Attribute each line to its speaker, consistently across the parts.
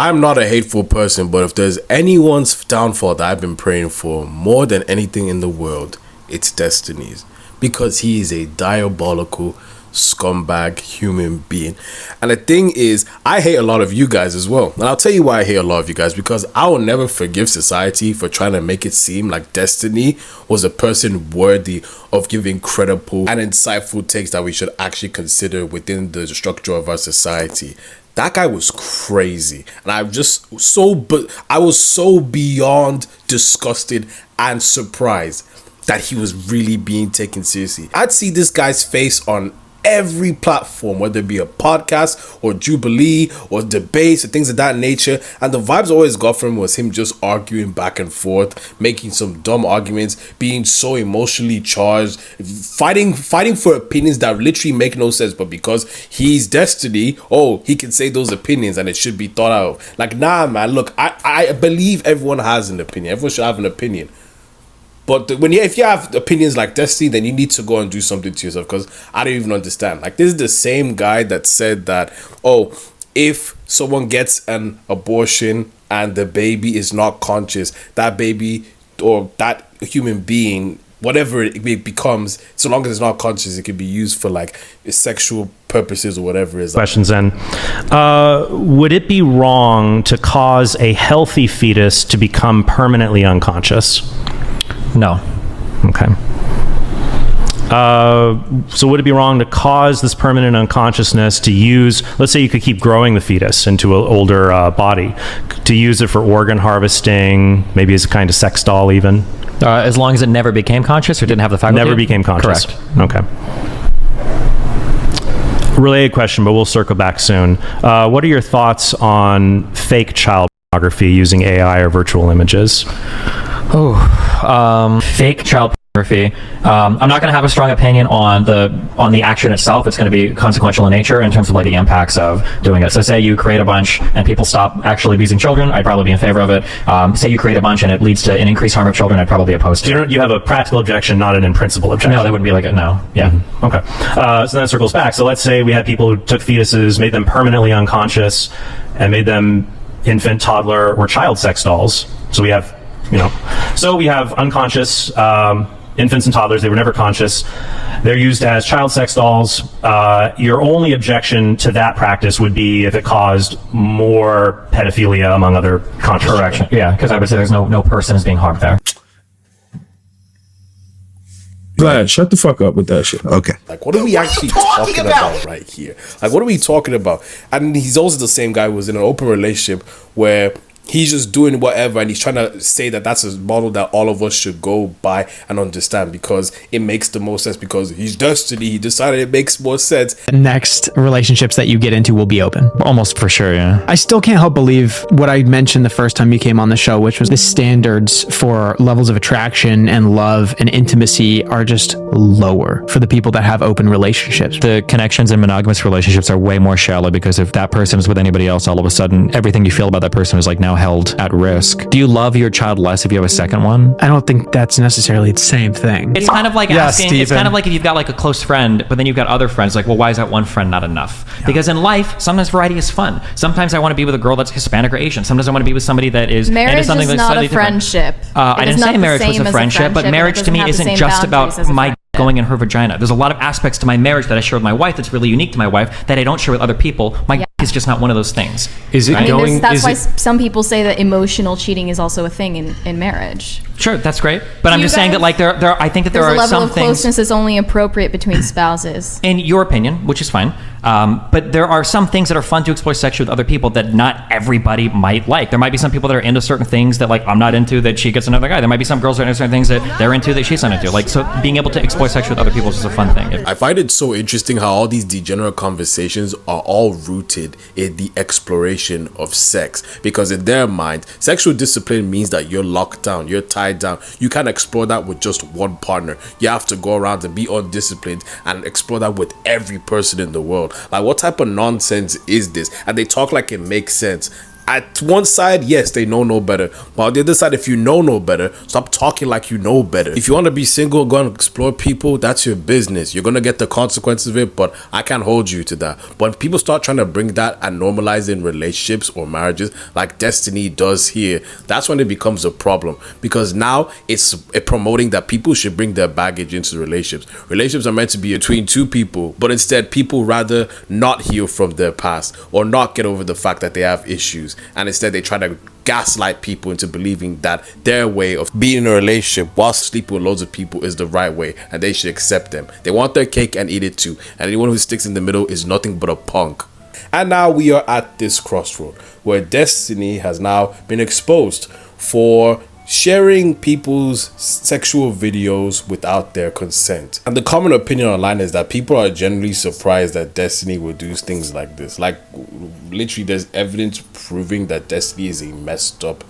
Speaker 1: I'm not a hateful person, but if there's anyone's downfall that I've been praying for more than anything in the world, it's Destiny's. Because he is a diabolical scumbag human being. And the thing is, I hate a lot of you guys as well. And I'll tell you why I hate a lot of you guys. Because I will never forgive society for trying to make it seem like Destiny was a person worthy of giving credible and insightful takes that we should actually consider within the structure of our society. That guy was crazy, and I was so beyond disgusted and surprised that he was really being taken seriously. I'd see this guy's face on every platform, whether it be a podcast or Jubilee or debates or things of that nature, and the vibes I always got from him was him just arguing back and forth, making some dumb arguments, being so emotionally charged, fighting for opinions that literally make no sense, but because he's Destiny, he can say those opinions and it should be thought out of. Like, nah, man, look, I believe everyone has an opinion. Everyone should have an opinion. But if you have opinions like Destiny, then you need to go and do something to yourself, because I don't even understand. Like, this is the same guy that said that, if someone gets an abortion and the baby is not conscious, that baby or that human being, whatever it becomes, so long as it's not conscious, it can be used for like sexual purposes or whatever it is.
Speaker 2: Questions then. Would it be wrong to cause a healthy fetus to become permanently unconscious?
Speaker 3: No.
Speaker 2: Okay. So would it be wrong to cause this permanent unconsciousness to use, let's say you could keep growing the fetus into an older body, to use it for organ harvesting, maybe as a kind of sex doll even?
Speaker 3: As long as it never became conscious or didn't have the faculty?
Speaker 2: Never became conscious.
Speaker 3: Correct.
Speaker 2: Okay. Related question, but we'll circle back soon. What are your thoughts on fake child pornography using AI or virtual images?
Speaker 3: Fake child pornography. I'm not going to have a strong opinion on the action itself. It's going to be consequential in nature in terms of like the impacts of doing it. So say you create a bunch and people stop actually abusing children, I'd probably be in favor of it. Say you create a bunch and it leads to an increased harm of children, I'd probably be opposed to it.
Speaker 2: You have a practical objection, not an in principle objection.
Speaker 3: No, that wouldn't be like a no. Yeah.
Speaker 2: Mm-hmm. Okay. So then it circles back. So let's say we had people who took fetuses, made them permanently unconscious, and made them infant, toddler, or child sex dolls. So we have unconscious infants and toddlers. They were never conscious. They're used as child sex dolls. Your only objection to that practice would be if it caused more pedophilia among other conscious.
Speaker 3: Correct. Yeah, because I would say there's no person is being harmed there.
Speaker 4: Vlad, shut the fuck up with that shit.
Speaker 1: Okay. Like, what are we actually talking about right here? Like, what are we talking about? And he's also the same guy who was in an open relationship where he's just doing whatever, and he's trying to say that that's a model that all of us should go by and understand, because it makes the most sense, because he's Destiny. He decided it makes more sense.
Speaker 5: Next relationships that you get into will be open.
Speaker 3: Almost for sure, yeah.
Speaker 5: I still can't help believe what I mentioned the first time you came on the show, which was the standards for levels of attraction and love and intimacy are just lower for the people that have open relationships.
Speaker 3: The connections in monogamous relationships are way more shallow, because if that person is with anybody else, all of a sudden everything you feel about that person is like now held at risk. Do you love your child less if you have a second one?
Speaker 5: I don't think that's necessarily the same thing.
Speaker 6: It's kind of like asking, it's kind of like if you've got like a close friend, but then you've got other friends, like, well, why is that one friend not enough? Yeah. Because in life, sometimes variety is fun. Sometimes I want to be with a girl that's Hispanic or Asian. Sometimes I want to be with somebody that is
Speaker 7: marriage
Speaker 6: something
Speaker 7: is
Speaker 6: that's
Speaker 7: not
Speaker 6: slightly
Speaker 7: a friendship.
Speaker 6: I didn't say marriage was a friendship, but marriage to me isn't just about my going in her vagina. There's a lot of aspects to my marriage that I share with my wife that's really unique to my wife that I don't share with other people. My is just not one of those things.
Speaker 7: Is it going? That's why some people say that emotional cheating is also a thing in marriage.
Speaker 6: Sure, that's great. But I'm just saying that, like, there I think that there are some things.
Speaker 7: There's a level of closeness that's only appropriate between spouses.
Speaker 6: In your opinion, which is fine. But there are some things that are fun to explore sexually with other people that not everybody might like. There might be some people that are into certain things that, like, I'm not into, that she gets another guy. There might be some girls that are into certain things that they're into that she's not into. Like, so being able to explore sexually with other people is just a fun thing.
Speaker 1: I find it so interesting how all these degenerate conversations are all rooted in the exploration of sex, because in their mind, sexual discipline means that you're locked down, you're tied down. You can't explore that with just one partner. You have to go around and be undisciplined and explore that with every person in the world. Like, what type of nonsense is this? And they talk like it makes sense. At one side, yes, they know no better. But on the other side, if you know no better, stop talking like you know better. If you want to be single, go and explore people, that's your business. You're going to get the consequences of it, but I can't hold you to that. But when people start trying to bring that and normalize it in relationships or marriages, like Destiny does here, that's when it becomes a problem. Because now it's promoting that people should bring their baggage into relationships. Relationships are meant to be between two people, but instead people rather not heal from their past or not get over the fact that they have issues. And instead they try to gaslight people into believing that their way of being in a relationship while sleeping with loads of people is the right way and they should accept them. They want their cake and eat it too. And anyone who sticks in the middle is nothing but a punk. And now we are at this crossroad where Destiny has now been exposed for sharing people's sexual videos without their consent. And the common opinion online is that people are generally surprised that Destiny will do things like this. Like, literally, there's evidence proving that Destiny is a messed up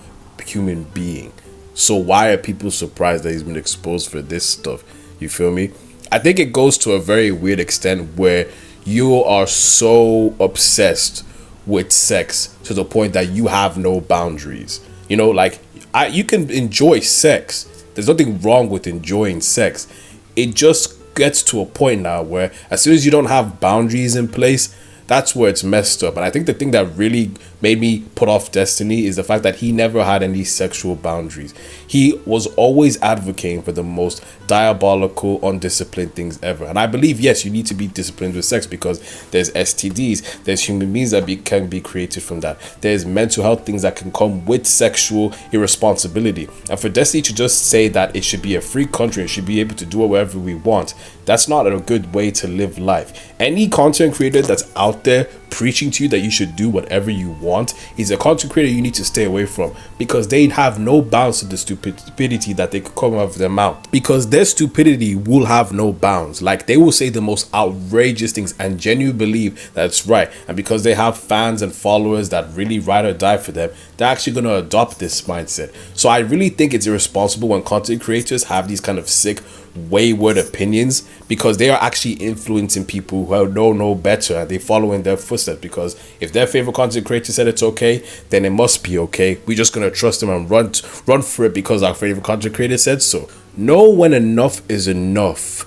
Speaker 1: human being. So why are people surprised that he's been exposed for this stuff? You feel me? I think it goes to a very weird extent where you are so obsessed with sex to the point that you have no boundaries. You know, like, you can enjoy sex. There's nothing wrong with enjoying sex. It just gets to a point now where as soon as you don't have boundaries in place, that's where it's messed up. And I think the thing that really made me put off Destiny is the fact that he never had any sexual boundaries. He was always advocating for the most diabolical, undisciplined things ever. And I believe, yes, you need to be disciplined with sex because there's STDs, there's human beings that can be created from that. There's mental health things that can come with sexual irresponsibility. And for Destiny to just say that it should be a free country and should be able to do whatever we want, that's not a good way to live life. Any content creator that's out there preaching to you that you should do whatever you want is a content creator you need to stay away from, because they have no bounds to the stupidity that they could come out of their mouth, because their stupidity will have no bounds. Like, they will say the most outrageous things and genuinely believe that's right, and because they have fans and followers that really ride or die for them, they're actually going to adopt this mindset. So I really think it's irresponsible when content creators have these kind of sick, wayward opinions, because they are actually influencing people who know no better and they follow in their footsteps. Because if their favorite content creator said it's okay, then it must be okay. We're just gonna trust them and run for it because our favorite content creator said so. Know when enough is enough.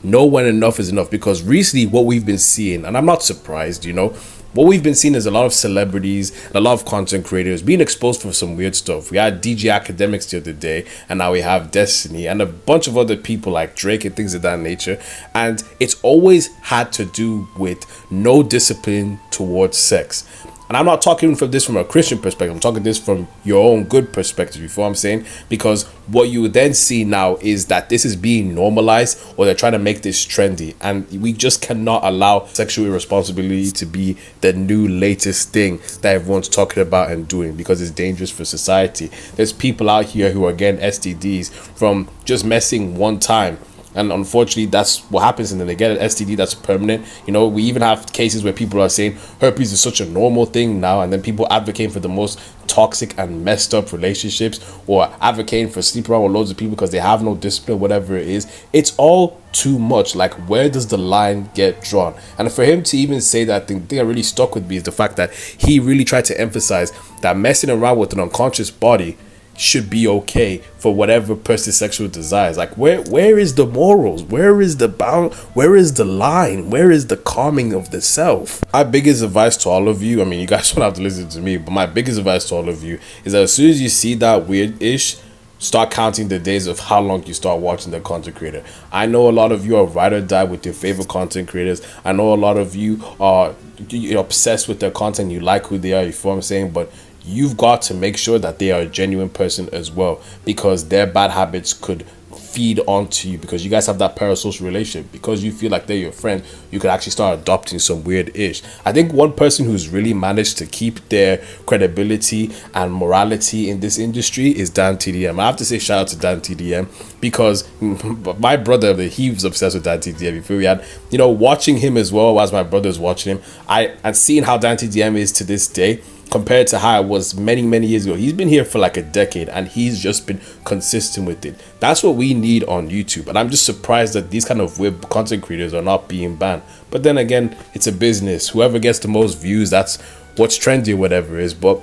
Speaker 1: Know when enough is enough, because recently what we've been seeing, and I'm not surprised, you know, what we've been seeing is a lot of celebrities and a lot of content creators being exposed for some weird stuff. We had DJ Academics the other day, and now we have Destiny and a bunch of other people like Drake and things of that nature. And it's always had to do with no discipline towards sex. And I'm not talking from a Christian perspective. I'm talking this from your own good perspective, you feel what I'm saying? Because what you would then see now is that this is being normalized, or they're trying to make this trendy. And we just cannot allow sexual irresponsibility to be the new latest thing that everyone's talking about and doing, because it's dangerous for society. There's people out here who are getting STDs from just messing one time. And unfortunately, that's what happens, and then they get an STD that's permanent. You know, we even have cases where people are saying herpes is such a normal thing now, and then people advocating for the most toxic and messed up relationships, or advocating for sleeping around with loads of people because they have no discipline, whatever it is. It's all too much. Like, where does the line get drawn? And for him to even say that thing that really stuck with me is the fact that he really tried to emphasize that messing around with an unconscious body should be okay for whatever person's sexual desires. Like, where is the morals? Where is the bound? Where is the line? Where is the calming of the self? My biggest advice to all of you, I mean, you guys don't have to listen to me, but my biggest advice to all of you is that as soon as you see that weird-ish, start counting the days of how long you start watching the content creator. I know a lot of you are ride or die with your favorite content creators. I know a lot of you are obsessed with their content. You like who they are, you feel what I'm saying? But you've got to make sure that they are a genuine person as well, because their bad habits could feed onto you, because you guys have that parasocial relationship. Because you feel like they're your friend, you could actually start adopting some weird ish. I think one person who's really managed to keep their credibility and morality in this industry is Dan TDM. I have to say shout out to Dan TDM, because my brother, he was obsessed with Dan TDM. Before we had, you know, watching him as well as my brother's watching him, and seeing how Dan TDM is to this day compared to how it was many years ago. He's been here for like a decade, and he's just been consistent with it. That's what we need on YouTube, and I'm just surprised that these kind of web content creators are not being banned. But then again, it's a business. Whoever gets the most views, that's what's trendy or whatever it is. But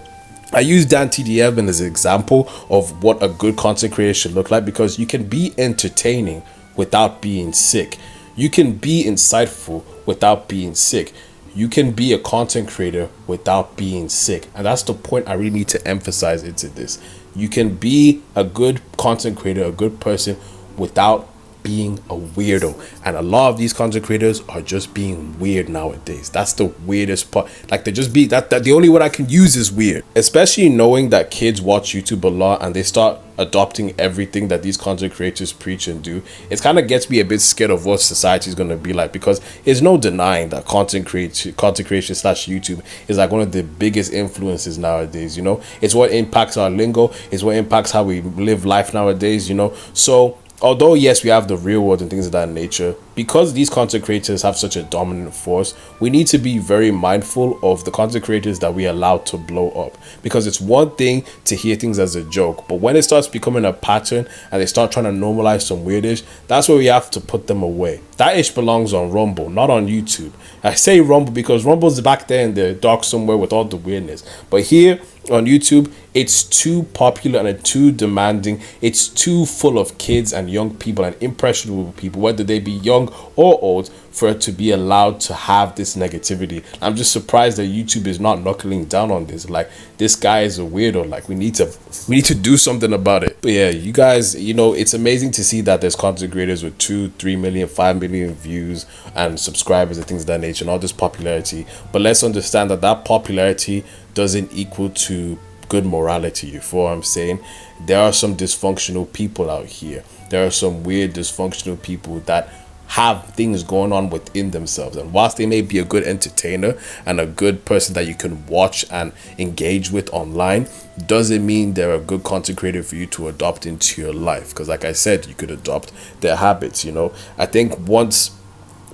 Speaker 1: I use Dan TDM as an example of what a good content creator should look like, because you can be entertaining without being sick. You can be insightful without being sick. You can be a content creator without being sick. And that's the point I really need to emphasize into this. You can be a good content creator, a good person, without being a weirdo. And a lot of these content creators are just being weird nowadays. That's the weirdest part. Like, they just be that the only word I can use is weird. Especially knowing that kids watch YouTube a lot and they start adopting everything that these content creators preach and do. It kind of gets me a bit scared of what society is going to be like, because there's no denying that content creation / YouTube is like one of the biggest influences nowadays. You know, it's what impacts our lingo, it's what impacts how we live life nowadays, you know. So although yes, we have the real world and things of that nature, because these content creators have such a dominant force, we need to be very mindful of the content creators that we allow to blow up. Because it's one thing to hear things as a joke, but when it starts becoming a pattern and they start trying to normalize some weird ish, that's where we have to put them away. That ish belongs on Rumble, not on YouTube. I say Rumble because Rumble's back there in the dark somewhere with all the weirdness, but here on YouTube, it's too popular and too demanding. It's too full of kids and young people and impressionable people, whether they be young or old, for it to be allowed to have this negativity. I'm just surprised that YouTube is not knuckling down on this. Like, this guy is a weirdo. Like, we need to do something about it. But yeah, you guys, you know, it's amazing to see that there's content creators with 2, 3 million, 5 million views and subscribers and things of that nature and all this popularity. But let's understand that that popularity doesn't equal to good morality. You feel what I'm saying? There are some dysfunctional people out here. There are some weird dysfunctional people that have things going on within themselves, and whilst they may be a good entertainer and a good person that you can watch and engage with online, doesn't mean they're a good content creator for you to adopt into your life. Because like I said, you could adopt their habits. You know, I think once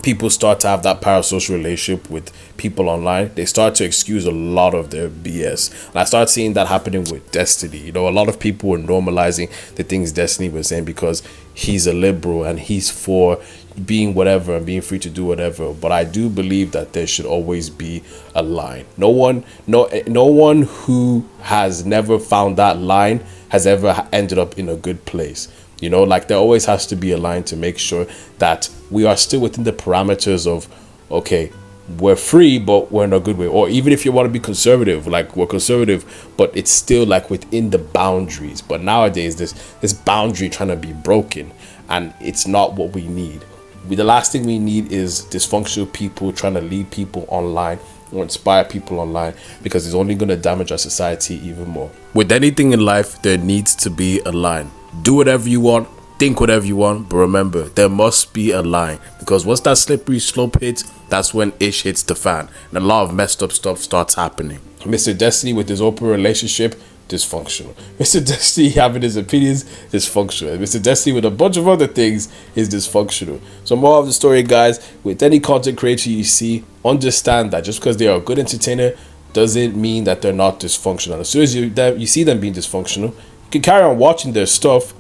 Speaker 1: people start to have that parasocial relationship with people online, they start to excuse a lot of their BS. And I start seeing that happening with Destiny. You know, a lot of people were normalizing the things Destiny was saying because he's a liberal and he's for being whatever and being free to do whatever. But I do believe that there should always be a line. No one who has never found that line has ever ended up in a good place. You know, like, there always has to be a line to make sure that we are still within the parameters of, okay, we're free, but we're in a good way. Or even if you want to be conservative, like, we're conservative, but it's still like within the boundaries. But nowadays, this boundary trying to be broken, and it's not what we need. The last thing we need is dysfunctional people trying to lead people online or inspire people online, because it's only going to damage our society even more. With anything in life, there needs to be a line. Do whatever you want, think whatever you want, but remember, there must be a line, because once that slippery slope hits, that's when ish hits the fan and a lot of messed up stuff starts happening. Mr. Destiny with his open relationship, dysfunctional. Mr. Destiny having his opinions, dysfunctional. Mr. Destiny with a bunch of other things is dysfunctional. So more of the story, guys, with any content creator you see, understand that just because they are a good entertainer doesn't mean that they're not dysfunctional. As soon as you see them being dysfunctional, you can carry on watching their stuff.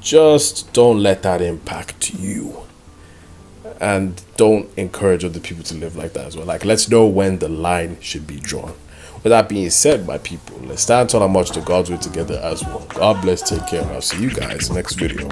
Speaker 1: Just don't let that impact you. And don't encourage other people to live like that as well. Like, let's know when the line should be drawn. With that being said, my people, let's stand tall and march to God's way together as well. God bless, take care, and I'll see you guys next video.